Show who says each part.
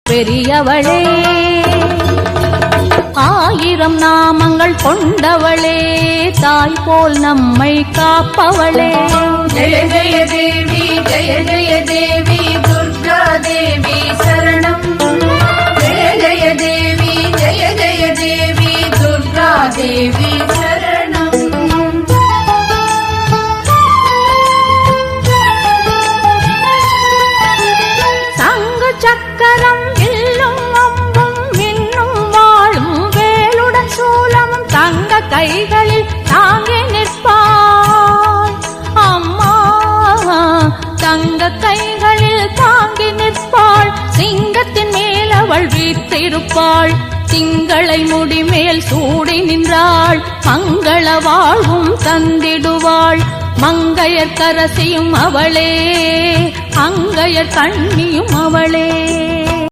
Speaker 1: பெரியவளே ஆயிரம் நாமங்கள் கொண்டவளே தாய் போல் நம்மை காப்பவளே
Speaker 2: ஜெய ஜெய தேவி ஜெய ஜெய தேவி துர்கா தேவி சரணம் ஜெய ஜெய தேவி ஜெய ஜெய தேவி துர்கா தேவி சரணம்
Speaker 1: சங்கு சக்கரம் வில்லும் அம்பும் மின்னும் வாழும் வேலுடன் சூலமும் தங்க கைகளில் தாங்கி நிற்பாள் அம்மா தங்க கைகளில் தாங்கி நிற்பாள் சிங்கத்தின் மேல் அவள் வீற்றிருப்பாள் திங்களை முடிமேல் சூடி நின்றாள் மங்கள வாழ்வும் தந்திடுவாள் மங்கையர் கரசியும் அவளே அங்கையர் கண்ணியும் அவளே